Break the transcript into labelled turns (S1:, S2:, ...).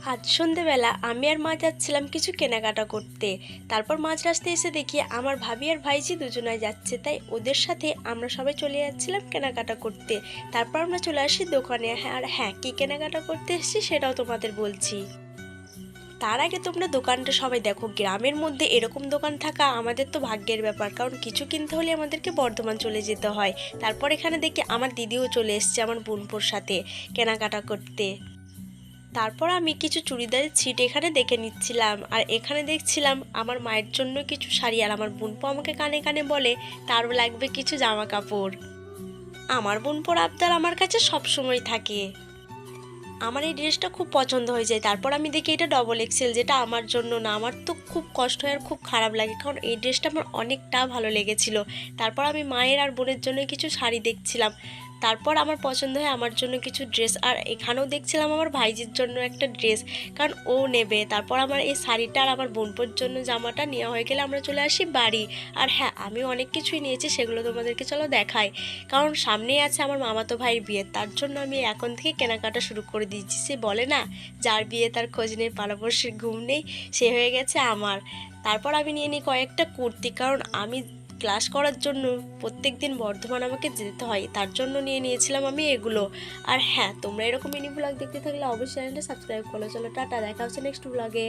S1: আজ সন্ধেবেলা আমি আর মা যাচ্ছিলাম কিছু কেনাকাটা করতে। তারপর মাঝ রাস্তায় এসে দেখি আমার ভাবি আর ভাইজি দুজনাই যাচ্ছে, তাই ওদের সাথে আমরা সবাই চলে যাচ্ছিলাম কেনাকাটা করতে। তারপর আমরা চলে আসি দোকানে। আর হ্যাঁ, কী কেনাকাটা করতে এসেছি সেটাও তোমাদের বলছি। তার আগে তোমরা দোকানটা সবাই দেখো, গ্রামের মধ্যে এরকম দোকান থাকা আমাদের তো ভাগ্যের ব্যাপার, কারণ কিছু কিনতে হলে আমাদেরকে বর্ধমান চলে যেতে হয়। তারপর এখানে দেখি আমার দিদিও চলে এসছে আমার বোনপোর সাথে কেনাকাটা করতে। তারপর আমি কিছু চুড়িদারের ছিট এখানে দেখে নিচ্ছিলাম, আর এখানে দেখছিলাম আমার মায়ের জন্য কিছু শাড়ি, আর আমার বোনপো আমাকে কানে কানে বলে তারও লাগবে কিছু জামা কাপড়। আমার বোনপোর আবদার আমার কাছে সব সময় থাকে। আমার এই ড্রেসটা খুব পছন্দ হয়ে যায়। তারপর আমি দেখি এটা ডবল এক্সেল, যেটা আমার জন্য না। আমার তো খুব কষ্ট হয় আর খুব খারাপ লাগে, কারণ এই ড্রেসটা আমার অনেকটা ভালো লেগেছিল। তারপর আমি মায়ের আর বোনের জন্য কিছু শাড়ি দেখছিলাম। তারপর আমার পছন্দ হয় আমার জন্য কিছু ড্রেস, আর এখানেও দেখছিলাম আমার ভাইজির জন্য একটা ড্রেস, কারণ ও নেবে। তারপর আমার এই শাড়িটা আর আমার বোনপোর জন্য জামাটা নেওয়া হয়ে গেলে আমরা চলে আসি বাড়ি। আর হ্যাঁ, আমি অনেক কিছুই নিয়েছি, সেগুলো তোমাদেরকে চলো দেখাই। কারণ সামনেই আছে আমার মামাতো ভাইয়ের বিয়ে, তার জন্য আমি এখন থেকে কেনাকাটা শুরু করে দিয়েছি। সে বলে না, যার বিয়ে তার খোঁজ নেই, পাড়াপড়শির ঘুম নেই, সে হয়ে গেছে আমার। তারপর আমি নিয়ে নিই কয়েকটা কুর্তি, কারণ আমি ক্লাস করার জন্য প্রত্যেক দিন বর্ধমান আমাকে যেতে হয়, তার জন্য নিয়ে নিয়েছিলাম আমি এগুলো। আর হ্যাঁ, তোমরা এরকম মিনি ব্লগ দেখতে থাকলে অবশ্যই চ্যানেলটা সাবস্ক্রাইব করো। চলো টাটা, দেখা হচ্ছে নেক্সট ব্লগে।